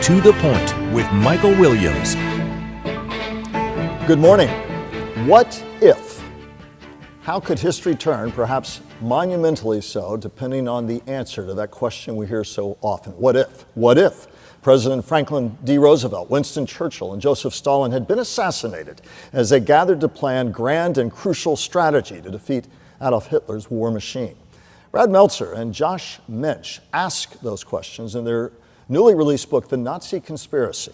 To the Point with Michael Williams. Good morning. What if? How could history turn, perhaps monumentally so, depending on the answer to that question we hear so often? What if? What if President Franklin D. Roosevelt, Winston Churchill, and Joseph Stalin had been assassinated as they gathered to plan grand and crucial strategy to defeat Adolf Hitler's war machine? Brad Meltzer and Josh Mensch ask those questions in their newly released book, The Nazi Conspiracy.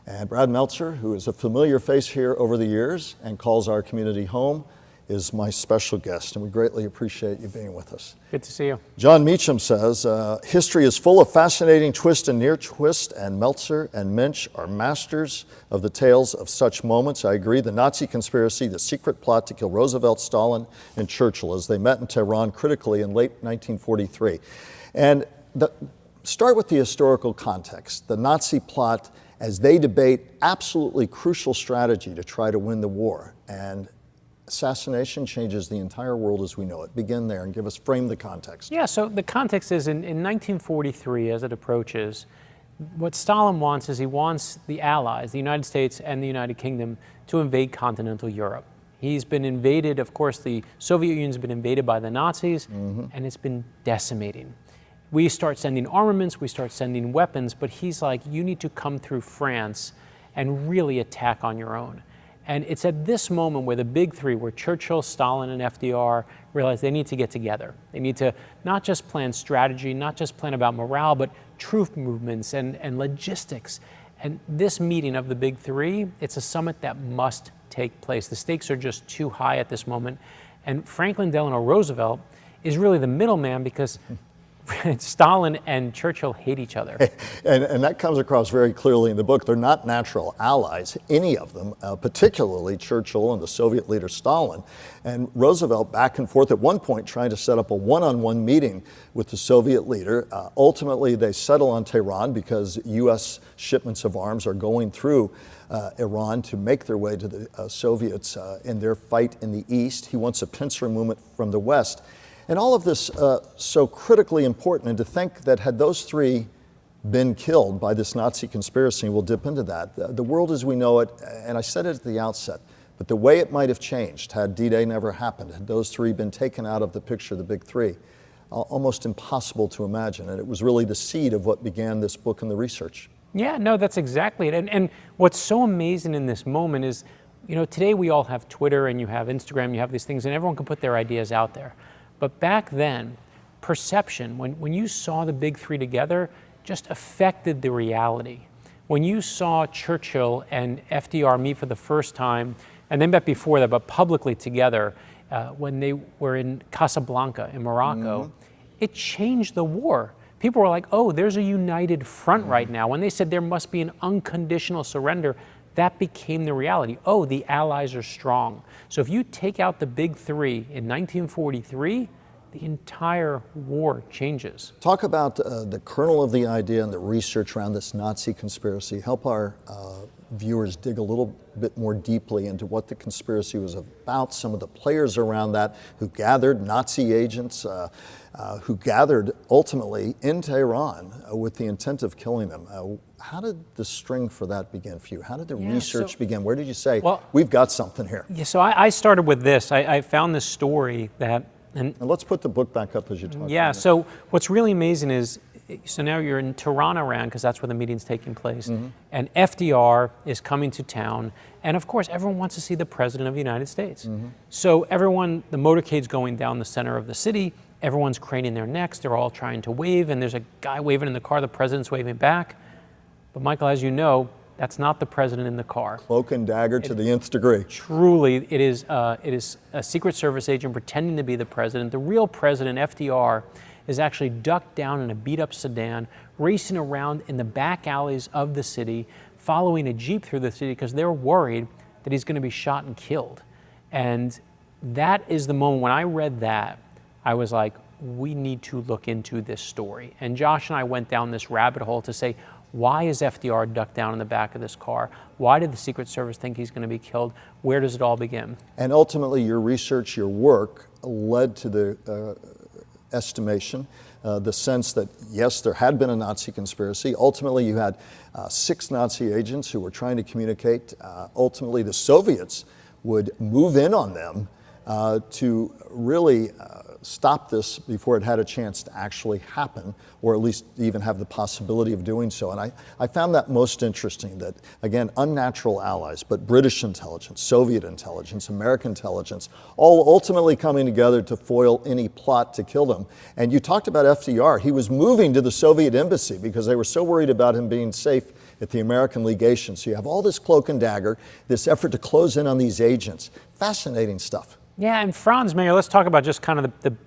And Brad Meltzer, who is a familiar face here over the years and calls our community home, is my special guest, and we greatly appreciate you being with us. Good to see you. John Meacham says, history is full of fascinating twist and near twist, and Meltzer and Mensch are masters of the tales of such moments. I agree. The Nazi conspiracy, the secret plot to kill Roosevelt, Stalin, and Churchill as they met in Tehran critically in late 1943. And start with the historical context, the Nazi plot as they debate absolutely crucial strategy to try to win the war. And assassination changes the entire world as we know it. Begin there and frame the context. Yeah, so the context is in 1943, as it approaches, what Stalin wants is he wants the Allies, the United States and the United Kingdom, to invade continental Europe. He's been invaded, of course, the Soviet Union's been invaded by the Nazis, and it's been decimating. We start sending armaments, we start sending weapons, but he's like, you need to come through France and really attack on your own. And it's at this moment where the big three, where Churchill, Stalin, and FDR realize they need to get together. They need to not just plan strategy, not just plan about morale, but troop movements and logistics. And this meeting of the big three, it's a summit that must take place. The stakes are just too high at this moment. And Franklin Delano Roosevelt is really the middleman because Stalin and Churchill hate each other. And that comes across very clearly in the book. They're not natural allies, any of them, particularly Churchill and the Soviet leader Stalin. And Roosevelt back and forth at one point trying to set up a one-on-one meeting with the Soviet leader. Ultimately, they settle on Tehran because U.S. shipments of arms are going through Iran to make their way to the Soviets in their fight in the East. He wants a pincer movement from the West. And all of this so critically important, and to think that had those three been killed by this Nazi conspiracy, we'll dip into that, the world as we know it, and I said it at the outset, but the way it might have changed had D-Day never happened, had those three been taken out of the picture, the big three, almost impossible to imagine. And it was really the seed of what began this book and the research. Yeah, no, that's exactly it. And what's so amazing in this moment is, you know, today we all have Twitter and you have Instagram, you have these things, and everyone can put their ideas out there. But back then, perception, when you saw the big three together, just affected the reality. When you saw Churchill and FDR meet for the first time, and they met before that, but publicly together, when they were in Casablanca in Morocco, it changed the war. People were like, oh, there's a united front right now. When they said there must be an unconditional surrender, that became the reality. Oh, the Allies are strong. So if you take out the big three in 1943, the entire war changes. Talk about the kernel of the idea and the research around this Nazi conspiracy. Help our viewers dig a little bit more deeply into what the conspiracy was about, some of the players around that who gathered, Nazi agents, who gathered ultimately in Tehran with the intent of killing them. How did the string for that begin for you? How did the research begin? Where did you say, well, we've got something here? Yeah, so I started with this. I found this story that... And let's put the book back up as you talk. Yeah, so what's really amazing is, so now you're in Tehran, Iran, because that's where the meeting's taking place, and FDR is coming to town, and of course everyone wants to see the President of the United States. So everyone, the motorcade's going down the center of the city, everyone's craning their necks, they're all trying to wave, and there's a guy waving in the car, the President's waving back. But Michael, as you know, that's not the President in the car. Cloak and dagger to the nth degree. Truly, it is a Secret Service agent pretending to be the President. The real President, FDR, is actually ducked down in a beat-up sedan, racing around in the back alleys of the city, following a Jeep through the city because they're worried that he's going to be shot and killed. And that is the moment when I read that, I was like, we need to look into this story. And Josh and I went down this rabbit hole to say, why is FDR ducked down in the back of this car? Why did the Secret Service think he's going to be killed? Where does it all begin? And ultimately, your research, your work led to the estimation, the sense that, yes, there had been a Nazi conspiracy. Ultimately, you had 6 Nazi agents who were trying to communicate. Ultimately, the Soviets would move in on them to really stop this before it had a chance to actually happen, or at least even have the possibility of doing so. And I found that most interesting, that, again, unnatural allies, but British intelligence, Soviet intelligence, American intelligence, all ultimately coming together to foil any plot to kill them. And you talked about FDR. He was moving to the Soviet embassy because they were so worried about him being safe at the American legation. So you have all this cloak and dagger, this effort to close in on these agents. Fascinating stuff. Yeah, and Franz Mayer, let's talk about just kind of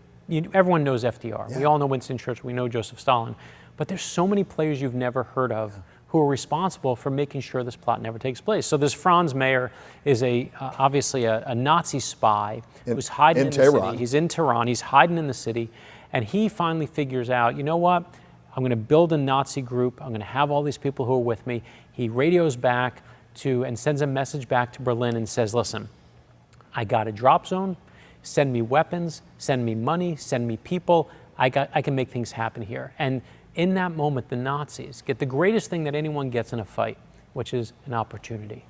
everyone knows FDR. Yeah. We all know Winston Churchill, we know Joseph Stalin, but there's so many players you've never heard of who are responsible for making sure this plot never takes place. So this Franz Mayer is obviously a Nazi spy who's hiding in the city. He's in Tehran, he's hiding in the city, and he finally figures out, you know what, I'm gonna build a Nazi group, I'm gonna have all these people who are with me. He radios back and sends a message back to Berlin and says, listen, I got a drop zone, send me weapons, send me money, send me people, I can make things happen here. And in that moment, the Nazis get the greatest thing that anyone gets in a fight, which is an opportunity.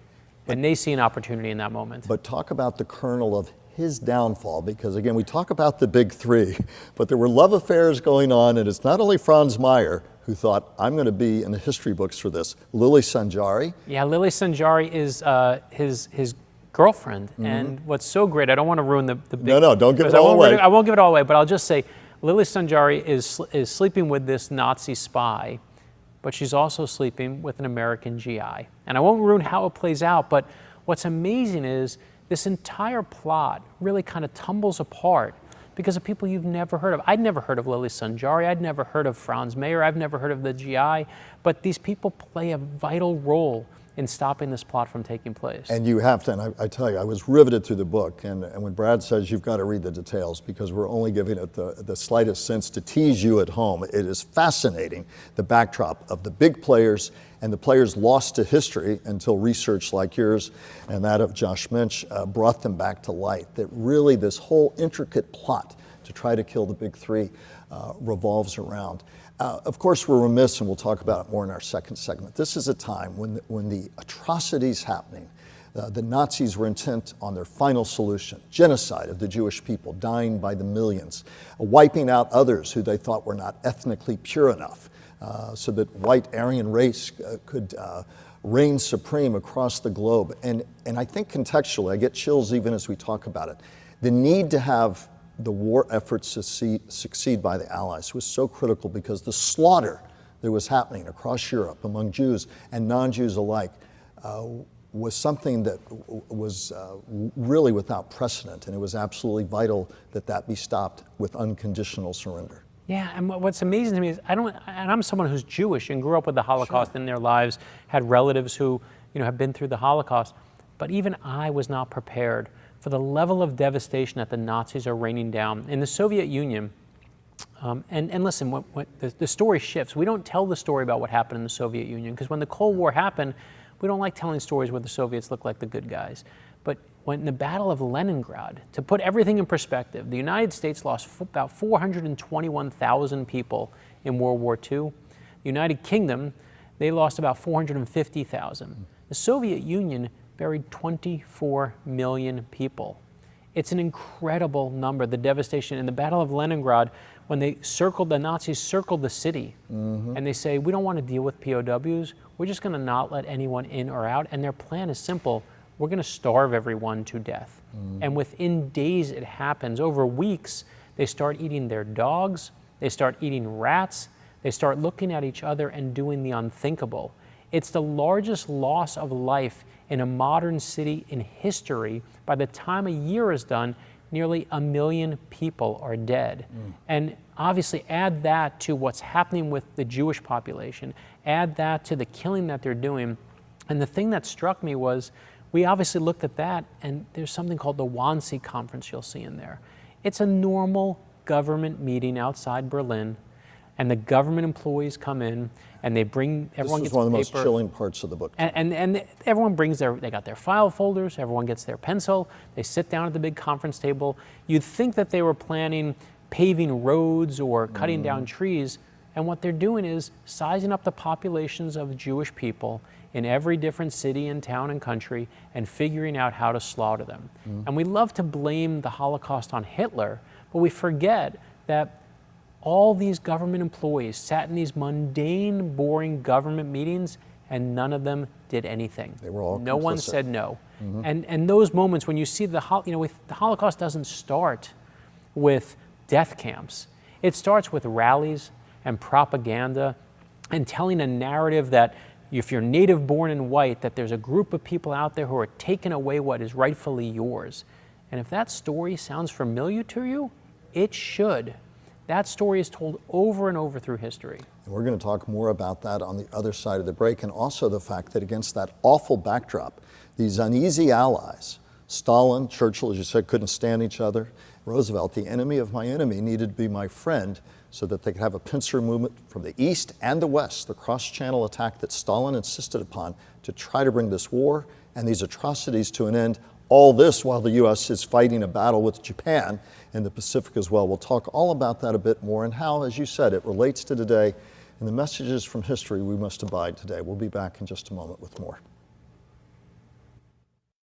And they see an opportunity in that moment. But talk about the kernel of his downfall, because again, we talk about the big 3, but there were love affairs going on, and it's not only Franz Mayer who thought, I'm going to be in the history books for this. Lily Sanjari. Yeah, Lily Sanjari is his girlfriend, and what's so great, I don't want to ruin the big... No, don't give it all away. I won't give it all away, but I'll just say, Lily Sanjari is sleeping with this Nazi spy, but she's also sleeping with an American GI. And I won't ruin how it plays out, but what's amazing is this entire plot really kind of tumbles apart because of people you've never heard of. I'd never heard of Lily Sanjari, I'd never heard of Franz Mayer, I've never heard of the GI, but these people play a vital role in stopping this plot from taking place. And you have to, and I tell you, I was riveted through the book, and when Brad says you've got to read the details because we're only giving it the slightest sense to tease you at home, it is fascinating, the backdrop of the big players and the players lost to history until research like yours and that of Josh Minch brought them back to light, that really this whole intricate plot to try to kill the big 3 revolves around. Of course, we're remiss, and we'll talk about it more in our second segment. This is a time when the atrocities happening, the Nazis were intent on their final solution, genocide of the Jewish people, dying by the millions, wiping out others who they thought were not ethnically pure enough, so that white Aryan race could reign supreme across the globe. And I think contextually, I get chills even as we talk about it, the need to have the war efforts succeed by the Allies was so critical because the slaughter that was happening across Europe among Jews and non-Jews alike was something that was really without precedent, and it was absolutely vital that that be stopped with unconditional surrender. Yeah, and what's amazing to me is and I'm someone who's Jewish and grew up with the Holocaust in their lives, had relatives who have been through the Holocaust, but even I was not prepared for the level of devastation that the Nazis are raining down. In the Soviet Union, and listen, when the story shifts. We don't tell the story about what happened in the Soviet Union, because when the Cold War happened, we don't like telling stories where the Soviets look like the good guys. But when the Battle of Leningrad, to put everything in perspective, the United States lost about 421,000 people in World War II. The United Kingdom, they lost about 450,000. The Soviet Union buried 24 million people. It's an incredible number, the devastation. In the Battle of Leningrad, when the Nazis circled the city, and they say, we don't want to deal with POWs, we're just going to not let anyone in or out, and their plan is simple, we're going to starve everyone to death. And within days it happens. Over weeks, they start eating their dogs, they start eating rats, they start looking at each other and doing the unthinkable. It's the largest loss of life in a modern city in history. By the time a year is done, nearly 1 million people are dead. And obviously add that to what's happening with the Jewish population, add that to the killing that they're doing. And the thing that struck me was, we obviously looked at that, and there's something called the Wannsee Conference you'll see in there. It's a normal government meeting outside Berlin, and the government employees come in, and they bring, everyone gets paper. This is one of the most chilling parts of the book. And everyone brings they got their file folders, everyone gets their pencil, they sit down at the big conference table. You'd think that they were planning paving roads or cutting down trees. And what they're doing is sizing up the populations of Jewish people in every different city and town and country and figuring out how to slaughter them. And we love to blame the Holocaust on Hitler, but we forget that all these government employees sat in these mundane, boring government meetings and none of them did anything. They were all No one complicit. said no. And those moments when you see the Holocaust doesn't start with death camps. It starts with rallies and propaganda and telling a narrative that if you're native born and white, that there's a group of people out there who are taking away what is rightfully yours. And if that story sounds familiar to you, it should. That story is told over and over through history. And we're going to talk more about that on the other side of the break, and also the fact that against that awful backdrop, these uneasy allies, Stalin, Churchill, as you said, couldn't stand each other. Roosevelt, the enemy of my enemy, needed to be my friend so that they could have a pincer movement from the east and the west, the cross-channel attack that Stalin insisted upon to try to bring this war and these atrocities to an end. All this while the U.S. is fighting a battle with Japan in the Pacific as well. We'll talk all about that a bit more and how, as you said, it relates to today and the messages from history we must abide today. We'll be back in just a moment with more.